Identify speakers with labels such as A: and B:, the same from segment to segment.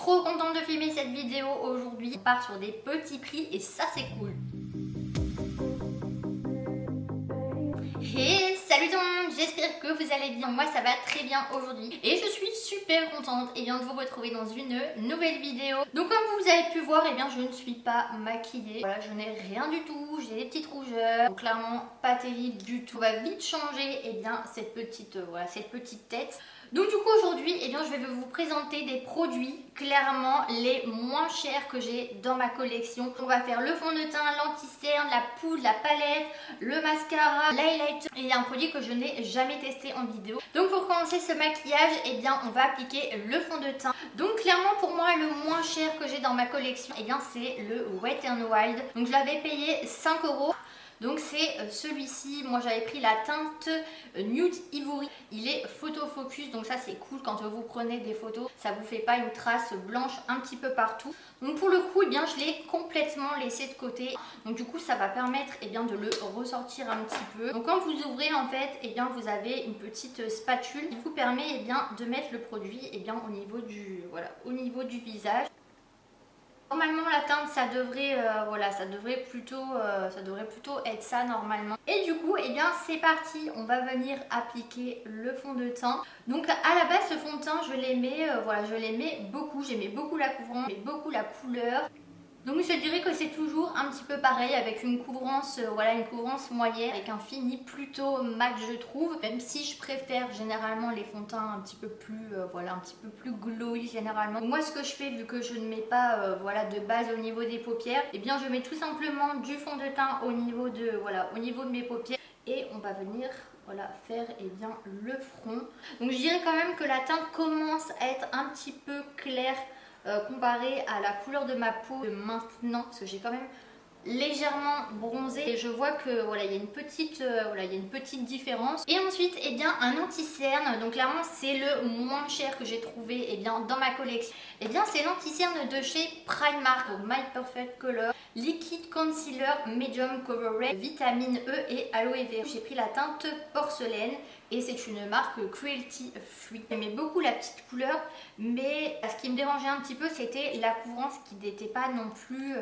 A: trop contente de filmer cette vidéo aujourd'hui. On part sur des petits prix et ça c'est cool. Hey, salut tout le monde, j'espère que vous allez bien. Moi ça va très bien aujourd'hui et je suis super contente de vous retrouver dans une nouvelle vidéo. Donc comme vous avez pu voir, je ne suis pas maquillée. Voilà, je n'ai rien du tout, j'ai des petites rougeurs. Donc clairement pas terrible du tout. On va vite changer cette petite tête. Donc du coup aujourd'hui je vais vous présenter des produits clairement les moins chers que j'ai dans ma collection. On va faire le fond de teint, l'anti-cerne, la poudre, la palette, le mascara, l'highlighter et un produit que je n'ai jamais testé en vidéo. Donc pour commencer ce maquillage, on va appliquer le fond de teint. Donc clairement pour moi le moins cher que j'ai dans ma collection, c'est le Wet n Wild. Donc je l'avais payé 5 €. Donc c'est celui-ci, moi j'avais pris la teinte Nude Ivory, il est photo focus, donc ça c'est cool quand vous prenez des photos, ça vous fait pas une trace blanche un petit peu partout. Donc pour le coup je l'ai complètement laissé de côté, donc du coup ça va permettre de le ressortir un petit peu. Donc quand vous ouvrez vous avez une petite spatule qui vous permet de mettre le produit au niveau du visage. Normalement la teinte ça devrait plutôt être ça normalement. Et du coup c'est parti, on va venir appliquer le fond de teint. Donc à la base ce fond de teint je l'aimais beaucoup, j'aimais beaucoup la couvrance, j'aimais beaucoup la couleur. Donc je dirais que c'est toujours un petit peu pareil avec une couvrance moyenne, avec un fini plutôt mat je trouve, même si je préfère généralement les fonds de teint un petit peu plus glowy généralement. Donc moi ce que je fais, vu que je ne mets pas de base au niveau des paupières, je mets tout simplement du fond de teint au niveau de mes paupières et on va venir faire le front. Donc je dirais quand même que la teinte commence à être un petit peu claire comparé à la couleur de ma peau de maintenant, parce que j'ai quand même légèrement bronzé et je vois que il y a une petite différence. Et ensuite un anti-cerne, donc clairement c'est le moins cher que j'ai trouvé dans ma collection. C'est l'anti-cerne de chez Primark, donc My Perfect Color Liquid Concealer Medium Coverage, vitamine E et aloe vera. J'ai pris la teinte porcelaine et c'est une marque cruelty free. J'aimais beaucoup la petite couleur, mais ce qui me dérangeait un petit peu c'était la couvrance qui n'était pas non plus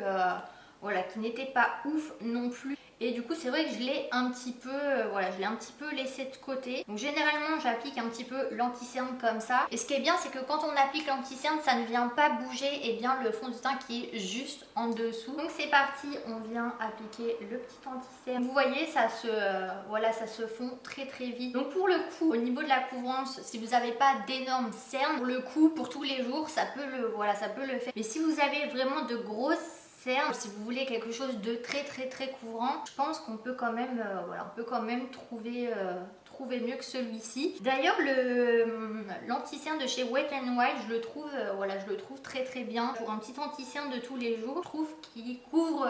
A: qui n'était pas ouf non plus. Et du coup c'est vrai que je l'ai un petit peu laissé de côté. Donc généralement j'applique un petit peu l'anti-cerne comme ça. Et ce qui est bien c'est que quand on applique l'anti-cerne ça ne vient pas bouger le fond de teint qui est juste en dessous. Donc c'est parti, on vient appliquer le petit anti-cerne. Vous voyez ça se fond très très vite. Donc pour le coup au niveau de la couvrance, si vous n'avez pas d'énormes cernes, pour le coup pour tous les jours ça peut le faire. Mais si vous avez vraiment de grosses, si vous voulez quelque chose de très très très couvrant, je pense qu'on peut quand même, trouver mieux que celui-ci. D'ailleurs l'anti-cerne de chez Wet n Wild, je le trouve très très bien. Pour un petit anti-cerne de tous les jours, je trouve qu'il couvre,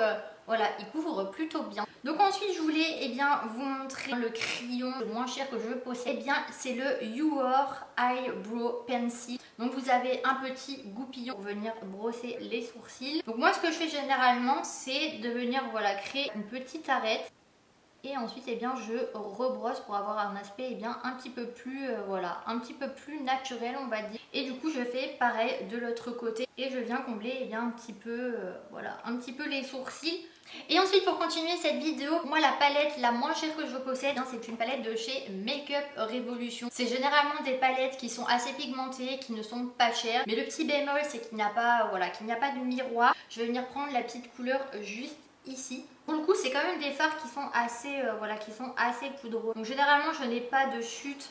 A: il couvre plutôt bien. Donc ensuite je voulais vous montrer le crayon le moins cher que je possède. C'est le Your Eyebrow Pencil. Donc vous avez un petit goupillon pour venir brosser les sourcils. Donc moi ce que je fais généralement c'est de venir créer une petite arête. Et ensuite je rebrosse pour avoir un aspect un petit peu plus naturel on va dire. Et du coup je fais pareil de l'autre côté et je viens combler un petit peu les sourcils. Et ensuite pour continuer cette vidéo, moi la palette la moins chère que je possède c'est une palette de chez Makeup Revolution. C'est généralement des palettes qui sont assez pigmentées, qui ne sont pas chères, mais le petit bémol c'est qu'il n'y a pas de miroir. Je vais venir prendre la petite couleur juste ici. Pour le coup c'est quand même des fards qui sont assez poudreux. Donc généralement je n'ai pas de chute.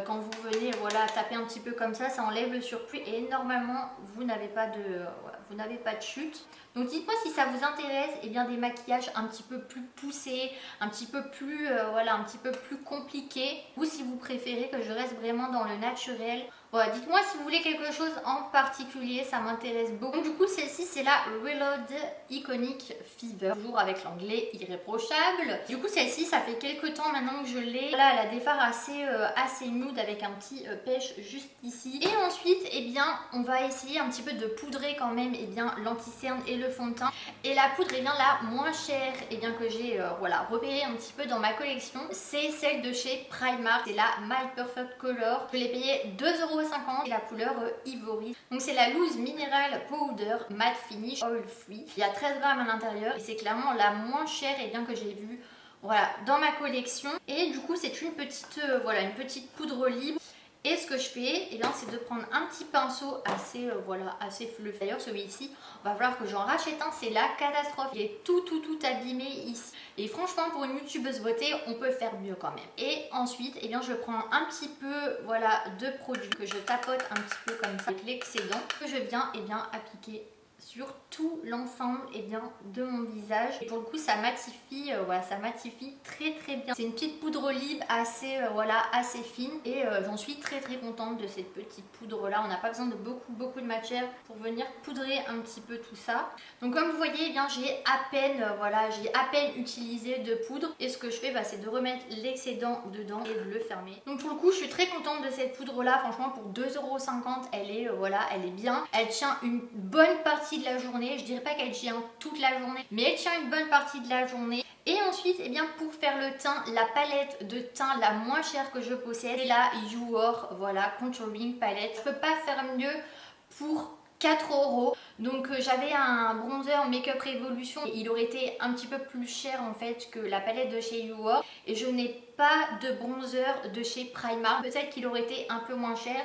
A: Quand vous venez taper un petit peu comme ça enlève le surplus et normalement vous n'avez pas de chute. Donc dites-moi si ça vous intéresse des maquillages un petit peu plus poussés, un petit peu plus compliqués, ou si vous préférez que je reste vraiment dans le naturel. Dites-moi si vous voulez quelque chose en particulier, ça m'intéresse beaucoup. Donc, du coup celle-ci c'est la Reload Iconic Fever, toujours avec l'anglais irréprochable. Du coup celle-ci ça fait quelques temps maintenant que je l'ai. Elle a des fards assez nude avec un petit pêche juste ici. Et ensuite on va essayer un petit peu de poudrer quand même l'anti-cerne et le fond de teint. Et la poudre la moins chère que j'ai repérée un petit peu dans ma collection, c'est celle de chez Primark. C'est la My Perfect Color. Je l'ai payée 2 € 2,50€ et la couleur Ivory. Donc c'est la Loose Mineral Powder Matte Finish Oil Free. Il y a 13 grammes à l'intérieur et c'est clairement la moins chère et bien que j'ai vue, voilà, dans ma collection. Et du coup c'est une petite voilà, une petite poudre libre. Et ce que je fais, eh bien, c'est de prendre un petit pinceau assez, voilà, assez fluffy. D'ailleurs, celui-ci, va falloir que j'en rachète un, c'est la catastrophe. Il est tout abîmé ici. Et franchement, pour une youtubeuse beauté, on peut faire mieux quand même. Et ensuite, eh bien, je prends un petit peu, voilà, de produit que je tapote un petit peu comme ça avec l'excédent que je viens, eh bien, appliquer sur tout l'ensemble de mon visage. Et pour le coup ça matifie, voilà, ça matifie très bien. C'est une petite poudre libre assez, voilà, assez fine et j'en suis très contente de cette petite poudre là. On n'a pas besoin de beaucoup de matière pour venir poudrer un petit peu tout ça. Donc comme vous voyez, eh bien j'ai à peine, voilà, j'ai à peine utilisé de poudre et ce que je fais, bah, c'est de remettre l'excédent dedans et de le fermer. Donc pour le coup je suis très contente de cette poudre là. Franchement pour 2,50 €, elle est, voilà, elle est bien. Elle tient une bonne partie de la journée. Je dirais pas qu'elle tient toute la journée, mais elle tient une bonne partie de la journée. Et ensuite, eh bien, pour faire le teint, la palette de teint la moins chère que je possède, c'est la YouR, voilà, Contouring Palette. Je peux pas faire mieux pour 4 €. Donc j'avais un bronzer Make-up Revolution, il aurait été un petit peu plus cher en fait que la palette de chez YouR. Et je n'ai pas de bronzer de chez Primark, peut-être qu'il aurait été un peu moins cher.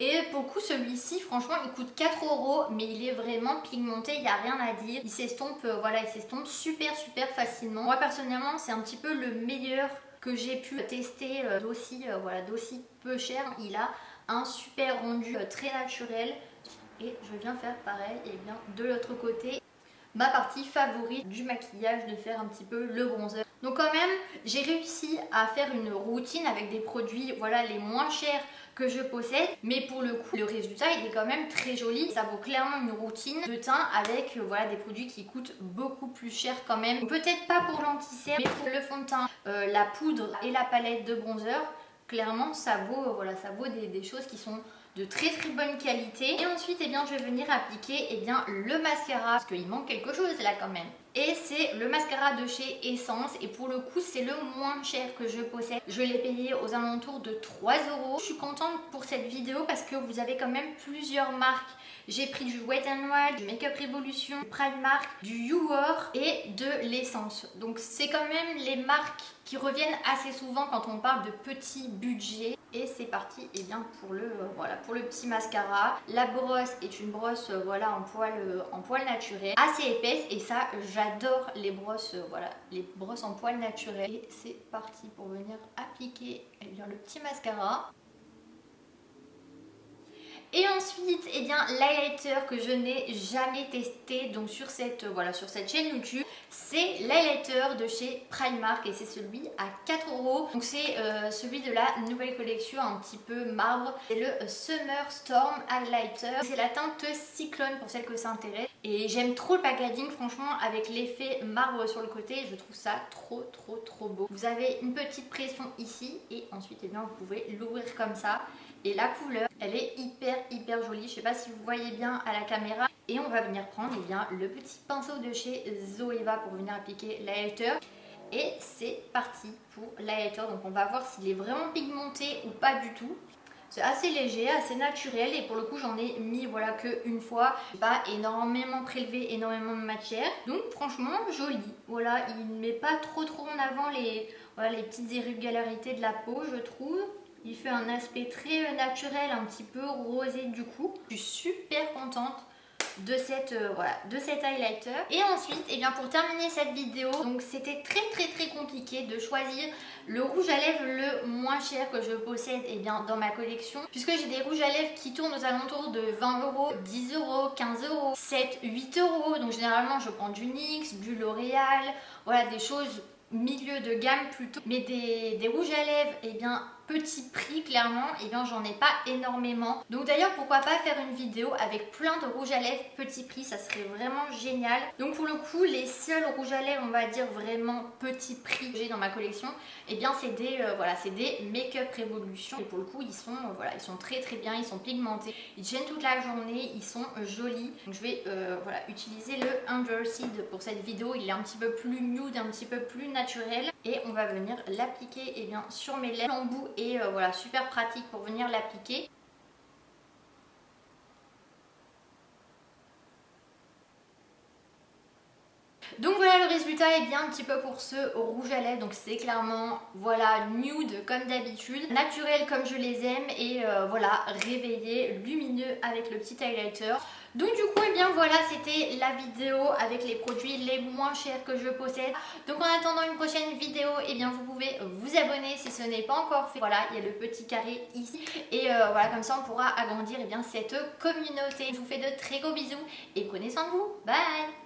A: Et pour le coup celui-ci franchement il coûte 4 € mais il est vraiment pigmenté, il n'y a rien à dire. Il s'estompe, voilà, il s'estompe super facilement. Moi personnellement c'est un petit peu le meilleur que j'ai pu tester d'aussi voilà, d'aussi peu cher. Il a un super rendu très naturel. Et je viens faire pareil et bien de l'autre côté. Ma partie favorite du maquillage, de faire un petit peu le bronzer. Donc quand même j'ai réussi à faire une routine avec des produits, voilà, les moins chers que je possède, mais pour le coup le résultat il est quand même très joli. Ça vaut clairement une routine de teint avec voilà, des produits qui coûtent beaucoup plus cher quand même. Peut-être pas pour l'anti-cerne, mais pour le fond de teint, la poudre et la palette de bronzer, clairement ça vaut, voilà, ça vaut des choses qui sont de très bonne qualité. Et ensuite, eh bien, je vais venir appliquer le mascara, parce qu'il manque quelque chose là quand même. Et c'est le mascara de chez Essence, et pour le coup c'est le moins cher que je possède. Je l'ai payé aux alentours de 3 €. Je suis contente pour cette vidéo parce que vous avez quand même plusieurs marques. J'ai pris du Wet n Wild, du Make-up Revolution, du Primark, du YouR et de l'Essence. Donc c'est quand même les marques qui reviennent assez souvent quand on parle de petits budgets. Et c'est parti, et bien pour le voilà, pour le petit mascara. La brosse est une brosse voilà, en poil naturel, assez épaisse, et ça j'adore les brosses voilà, les brosses en poil naturel. Et c'est parti pour venir appliquer bien le petit mascara. Et ensuite, eh bien, l'highlighter que je n'ai jamais testé donc sur cette, voilà, sur cette chaîne YouTube, c'est l'highlighter de chez Primark et c'est celui à 4 €. Donc c'est celui de la nouvelle collection un petit peu marbre. C'est le Summer Storm Highlighter. C'est la teinte Cyclone pour celles que ça intéresse. Et j'aime trop le packaging, franchement, avec l'effet marbre sur le côté, je trouve ça trop beau. Vous avez une petite pression ici et ensuite, eh bien, vous pouvez l'ouvrir comme ça. Et la couleur, elle est hyper jolie. Je sais pas si vous voyez bien à la caméra. Et on va venir prendre, eh bien, le petit pinceau de chez Zoeva pour venir appliquer l'highlighter. Et c'est parti pour l'highlighter. Donc on va voir s'il est vraiment pigmenté ou pas du tout. C'est assez léger, assez naturel, et pour le coup j'en ai mis voilà qu'une fois. Pas énormément prélevé, énormément de matière. Donc franchement joli. Voilà, il ne met pas trop en avant voilà, les petites irrégularités de la peau, je trouve. Il fait un aspect très naturel, un petit peu rosé du coup. Je suis super contente de cette voilà, de cet highlighter. Et ensuite, eh bien, pour terminer cette vidéo, donc c'était très compliqué de choisir le rouge à lèvres le moins cher que je possède, eh bien, dans ma collection, puisque j'ai des rouges à lèvres qui tournent aux alentours de 20 €, 10 €, 15 €, 7, 8 €. Donc généralement je prends du NYX, du L'Oréal, voilà, des choses milieu de gamme plutôt. Mais des rouges à lèvres, eh bien, petit prix clairement, et bien j'en ai pas énormément. Donc d'ailleurs pourquoi pas faire une vidéo avec plein de rouges à lèvres petit prix, ça serait vraiment génial. Donc pour le coup les seuls rouges à lèvres on va dire vraiment petit prix que j'ai dans ma collection, et bien c'est des voilà, c'est des Make-up Revolution, et pour le coup ils sont voilà, ils sont très bien, ils sont pigmentés, ils tiennent toute la journée, ils sont jolis. Donc je vais voilà, utiliser le Underseed pour cette vidéo. Il est un petit peu plus nude, un petit peu plus naturel, et on va venir l'appliquer, et bien, sur mes lèvres en bout. Et voilà, super pratique pour venir l'appliquer. résultat est bien un petit peu pour ce rouge à lèvres, donc c'est clairement voilà nude comme d'habitude, naturel comme je les aime et voilà réveillé, lumineux avec le petit highlighter. Donc du coup, et bien voilà, c'était la vidéo avec les produits les moins chers que je possède. Donc en attendant une prochaine vidéo, et bien vous pouvez vous abonner si ce n'est pas encore fait. Voilà, il y a le petit carré ici. Et voilà, comme ça on pourra agrandir et bien cette communauté. Je vous fais de très gros bisous et prenez soin de vous. Bye!